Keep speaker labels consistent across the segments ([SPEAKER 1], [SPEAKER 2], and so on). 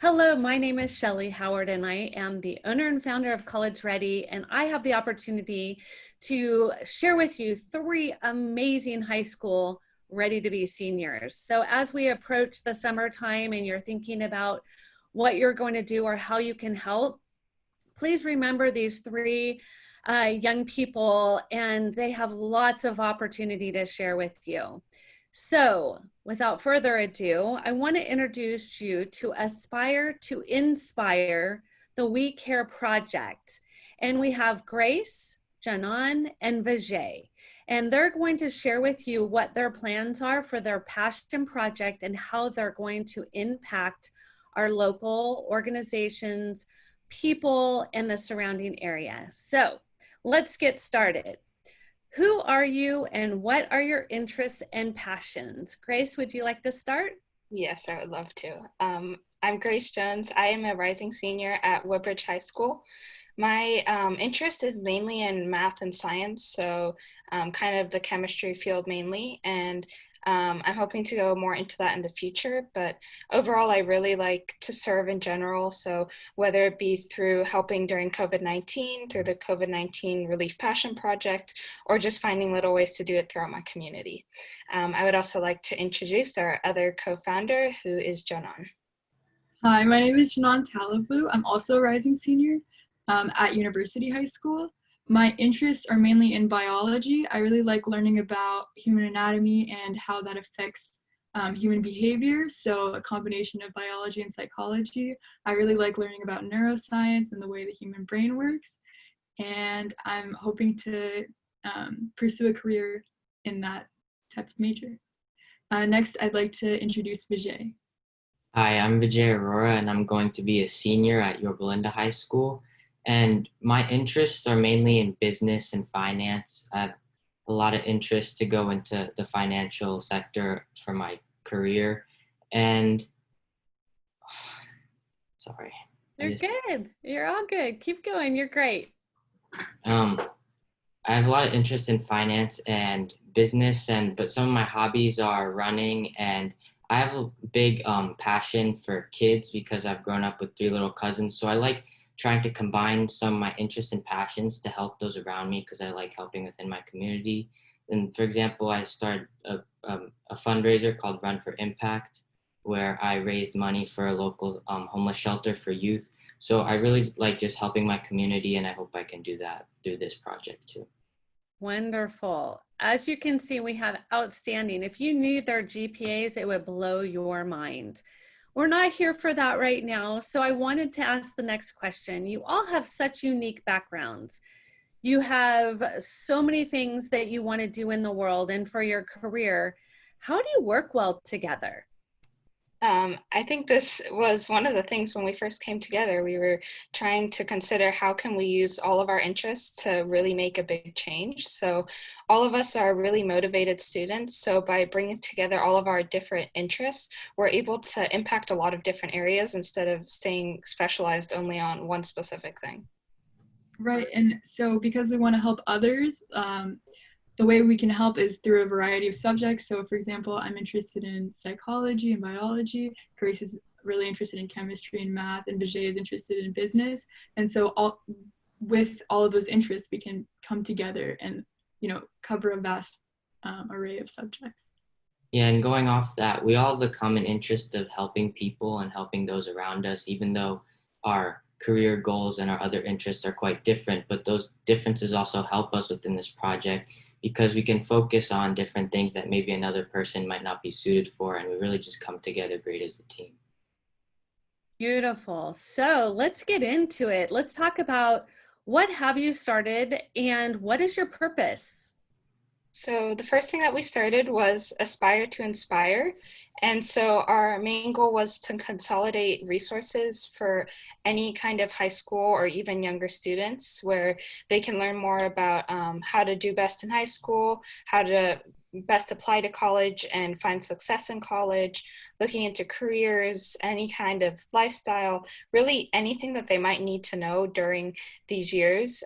[SPEAKER 1] Hello, my name is Shelly Howard, and I am the owner and founder of College Ready, and I have the opportunity to share with you three amazing high school ready to be seniors. So as we approach the summertime and you're thinking about what you're going to do or how you can help, please remember these three young people, and they have lots of opportunity to share with you. So without further ado, I want to introduce you to Aspire to Inspire, the We Care Project. And we have Grace, Janan, and Vijay. And they're going to share with you what their plans are for their passion project and how they're going to impact our local organizations, people, and the surrounding area. So let's get started. Who are you and what are your interests and passions? Grace, would you like to start?
[SPEAKER 2] Yes, I would love to. I'm Grace Jones. I am a rising senior at Woodbridge High School. My interest is mainly in math and science, so kind of the chemistry field mainly, and I'm hoping to go more into that in the future. But overall, I really like to serve in general. So whether it be through helping during COVID-19, through the COVID-19 Relief Passion Project, or just finding little ways to do it throughout my community. I would also like to introduce our other co-founder, who is Jonan.
[SPEAKER 3] Hi, my name is Janan Talavu. I'm also a rising senior at University High School. My interests are mainly in biology. I really like learning about human anatomy and how that affects human behavior. So a combination of biology and psychology. I really like learning about neuroscience and the way the human brain works. And I'm hoping to pursue a career in that type of major. Next, I'd like to introduce Vijay.
[SPEAKER 4] Hi, I'm Vijay Arora, and I'm going to be a senior at Yorba Linda High School. And my interests are mainly in business and finance. I have a lot of interest to go into the financial sector for my career. And sorry.
[SPEAKER 1] You're good. You're all good. Keep going. You're great.
[SPEAKER 4] I have a lot of interest in finance and business, but some of my hobbies are running, and I have a big passion for kids because I've grown up with three little cousins. So I like trying to combine some of my interests and passions to help those around me because I like helping within my community. And for example, I started a fundraiser called Run for Impact, where I raised money for a local homeless shelter for youth. So I really like just helping my community, and I hope I can do that through this project too.
[SPEAKER 1] Wonderful. As you can see, we have outstanding. If you knew their GPAs, it would blow your mind. We're not here for that right now. So I wanted to ask the next question. You all have such unique backgrounds. You have so many things that you want to do in the world and for your career. How do you work well together?
[SPEAKER 2] I think this was one of the things when we first came together. We were trying to consider how can we use all of our interests to really make a big change. So all of us are really motivated students. So by bringing together all of our different interests, we're able to impact a lot of different areas instead of staying specialized only on one specific thing.
[SPEAKER 3] Right, and so because we want to help others, the way we can help is through a variety of subjects. So for example, I'm interested in psychology and biology. Grace is really interested in chemistry and math, and Vijay is interested in business. And so with all of those interests, we can come together and, cover a vast array of subjects.
[SPEAKER 4] Yeah, and going off that, we all have the common interest of helping people and helping those around us, even though our career goals and our other interests are quite different. But those differences also help us within this project because we can focus on different things that maybe another person might not be suited for, and we really just come together great as a team.
[SPEAKER 1] Beautiful. So let's get into it. Let's talk about what have you started and what is your purpose?
[SPEAKER 2] So the first thing that we started was Aspire to Inspire. And so our main goal was to consolidate resources for any kind of high school or even younger students where they can learn more about how to do best in high school, how to best apply to college and find success in college, looking into careers, any kind of lifestyle, really anything that they might need to know during these years.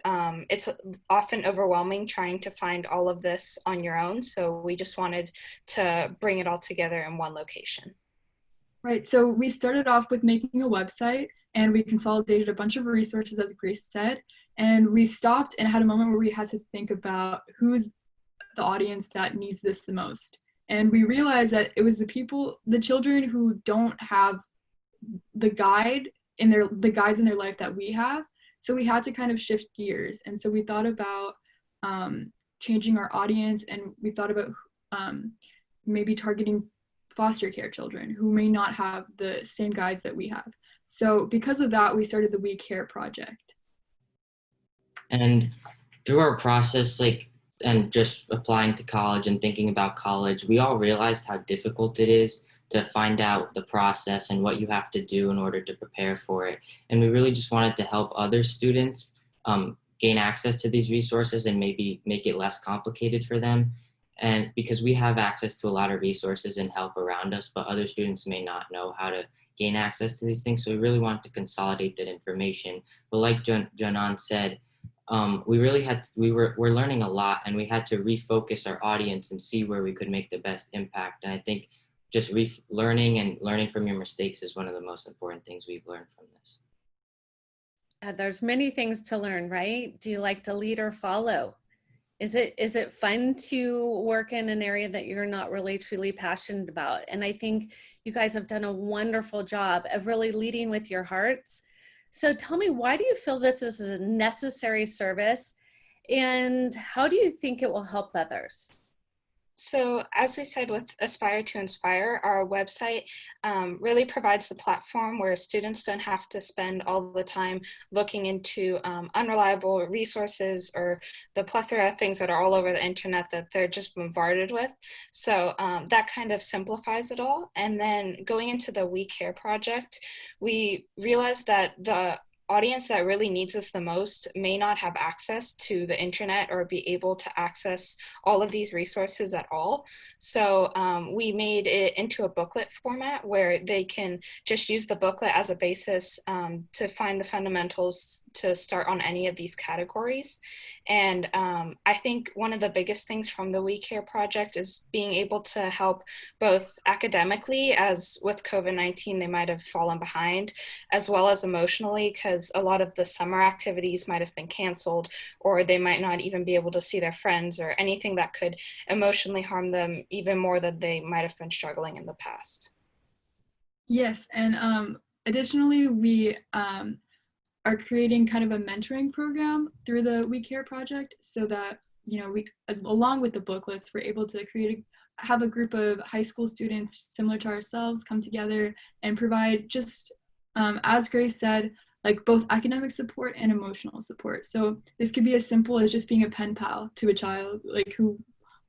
[SPEAKER 2] It's often overwhelming trying to find all of this on your own. So we just wanted to bring it all together in one location.
[SPEAKER 3] Right. So we started off with making a website and we consolidated a bunch of resources, as Grace said. And we stopped and had a moment where we had to think about who's the audience that needs this the most. And we realized that it was the children who don't have the the guides in their life that we have. So we had to kind of shift gears. And so we thought about changing our audience, and we thought about maybe targeting foster care children who may not have the same guides that we have. So because of that, we started the We Care project.
[SPEAKER 4] And through our process, and just applying to college and thinking about college, we all realized how difficult it is to find out the process and what you have to do in order to prepare for it. And we really just wanted to help other students gain access to these resources and maybe make it less complicated for them. And because we have access to a lot of resources and help around us, but other students may not know how to gain access to these things. So we really wanted to consolidate that information. But like Janan said, we're learning a lot, and we had to refocus our audience and see where we could make the best impact. And I think just learning and learning from your mistakes is one of the most important things we've learned from this.
[SPEAKER 1] There's many things to learn, right? Do you like to lead or follow? Is it fun to work in an area that you're not really truly passionate about? And I think you guys have done a wonderful job of really leading with your hearts. So tell me, why do you feel this is a necessary service, and how do you think it will help others?
[SPEAKER 2] So as we said with Aspire to Inspire, our website really provides the platform where students don't have to spend all the time looking into unreliable resources or the plethora of things that are all over the internet that they're just bombarded with. So that kind of simplifies it all. And then going into the We Care project, we realized that the audience that really needs us the most may not have access to the internet or be able to access all of these resources at all. So we made it into a booklet format where they can just use the booklet as a basis to find the fundamentals to start on any of these categories. And I think one of the biggest things from the We Care project is being able to help both academically, as with COVID-19 they might have fallen behind, as well as emotionally, because a lot of the summer activities might have been canceled, or they might not even be able to see their friends, or anything that could emotionally harm them even more than they might have been struggling in the past.
[SPEAKER 3] Yes, and additionally, we are creating kind of a mentoring program through the We Care project, so that we, along with the booklets, we're able to have a group of high school students similar to ourselves come together and provide just, as Grace said, like both academic support and emotional support. So this could be as simple as just being a pen pal to a child like who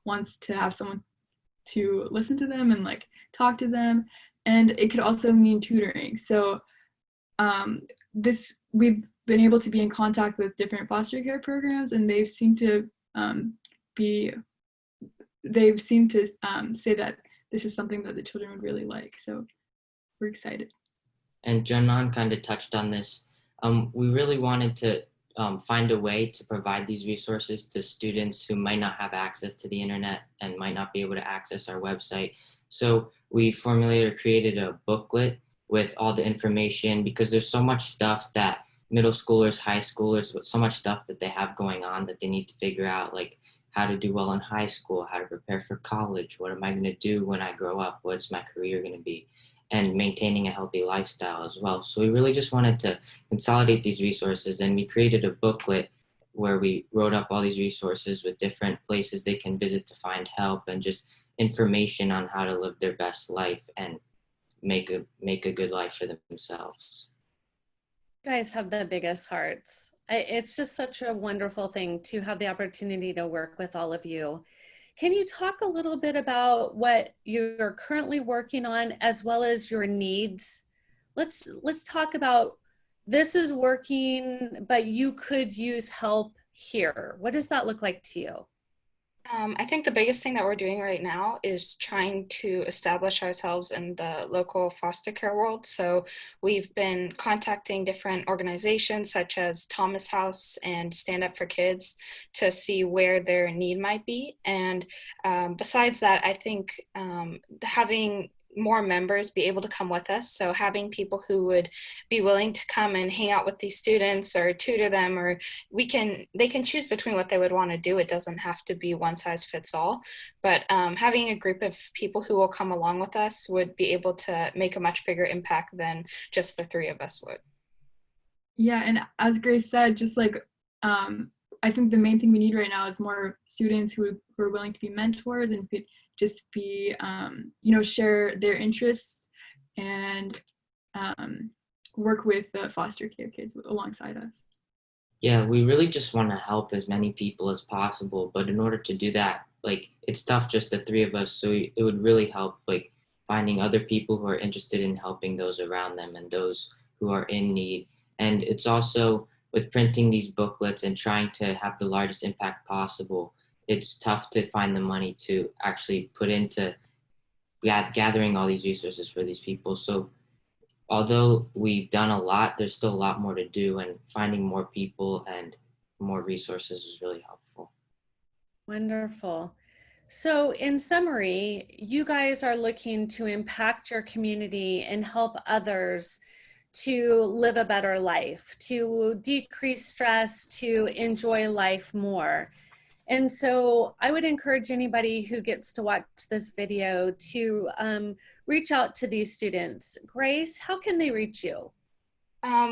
[SPEAKER 3] wants to have someone to listen to them and like talk to them. And it could also mean tutoring. So we've been able to be in contact with different foster care programs, and they've seemed to say that this is something that the children would really like. So we're excited.
[SPEAKER 4] And Janan kind of touched on this. We really wanted to find a way to provide these resources to students who might not have access to the internet and might not be able to access our website. So we formulated or created a booklet with all the information, because there's so much stuff that middle schoolers, high schoolers, with so much stuff that they have going on that they need to figure out, like how to do well in high school, how to prepare for college, what am I going to do when I grow up, what's my career going to be, and maintaining a healthy lifestyle as well. So we really just wanted to consolidate these resources, and we created a booklet where we wrote up all these resources with different places they can visit to find help, and just information on how to live their best life and make a good life for themselves.
[SPEAKER 1] You guys have the biggest hearts. It's just such a wonderful thing to have the opportunity to work with all of you. Can you talk a little bit about what you're currently working on, as well as your needs? Let's talk about, this is working, but you could use help here. What does that look like to you?
[SPEAKER 2] I think the biggest thing that we're doing right now is trying to establish ourselves in the local foster care world. So we've been contacting different organizations such as Thomas House and Stand Up for Kids to see where their need might be. And besides that, I think having more members be able to come with us. So having people who would be willing to come and hang out with these students or tutor them, or they can choose between what they would want to do. It doesn't have to be one size fits all, but having a group of people who will come along with us would be able to make a much bigger impact than just the three of us would.
[SPEAKER 3] Yeah, and as Grace said, just like I think the main thing we need right now is more students who are willing to be mentors and could just be, share their interests and work with the foster care kids alongside us.
[SPEAKER 4] Yeah, we really just want to help as many people as possible, but in order to do that, like it's tough just the three of us. So it would really help like finding other people who are interested in helping those around them and those who are in need. And it's also with printing these booklets and trying to have the largest impact possible, it's tough to find the money to actually put into gathering all these resources for these people. So although we've done a lot, there's still a lot more to do, and finding more people and more resources is really helpful.
[SPEAKER 1] Wonderful. So in summary, you guys are looking to impact your community and help others to live a better life, to decrease stress, to enjoy life more. And so I would encourage anybody who gets to watch this video to reach out to these students. Grace, how can they reach you?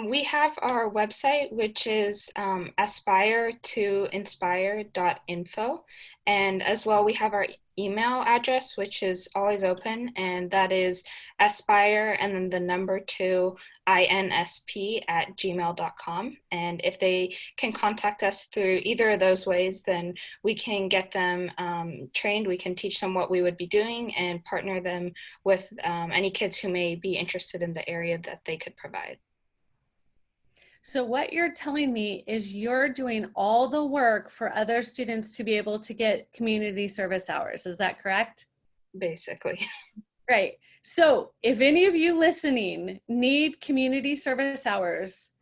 [SPEAKER 2] We have our website, which is aspiretoinspire.info. And as well, we have our email address, which is always open, and that is aspire and then the number 2 insp@gmail.com. And if they can contact us through either of those ways, then we can get them trained. We can teach them what we would be doing and partner them with any kids who may be interested in the area that they could provide.
[SPEAKER 1] So what you're telling me is you're doing all the work for other students to be able to get community service hours. Is that correct?
[SPEAKER 2] Basically.
[SPEAKER 1] Right. So if any of you listening need community service hours,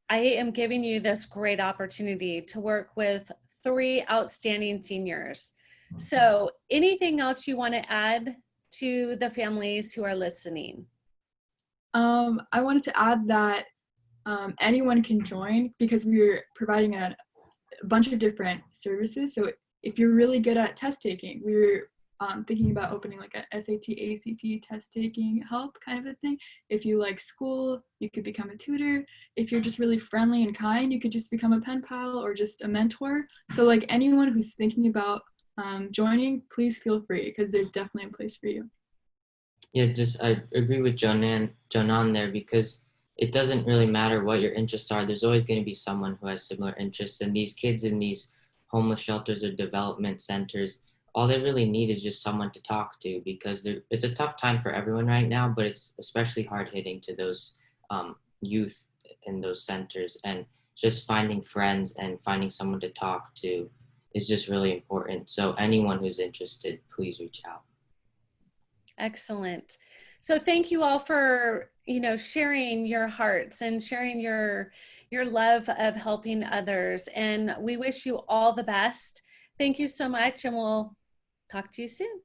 [SPEAKER 1] I am giving you this great opportunity to work with 3 outstanding seniors. So anything else you want to add to the families who are listening?
[SPEAKER 3] I wanted to add that anyone can join because we're providing a bunch of different services. So if you're really good at test taking, we're thinking about opening like a SAT, ACT test taking help kind of a thing. If you like school, you could become a tutor. If you're just really friendly and kind, you could just become a pen pal or just a mentor. So like anyone who's thinking about joining, please feel free because there's definitely a place for you.
[SPEAKER 4] Yeah, I agree with Jonan there, because it doesn't really matter what your interests are. There's always going to be someone who has similar interests. And these kids in these homeless shelters or development centers, all they really need is just someone to talk to, because it's a tough time for everyone right now, but it's especially hard hitting to those youth in those centers. And just finding friends and finding someone to talk to is just really important. So anyone who's interested, please reach out.
[SPEAKER 1] Excellent. So thank you all for, sharing your hearts and sharing your love of helping others. And we wish you all the best. Thank you so much, and we'll talk to you soon.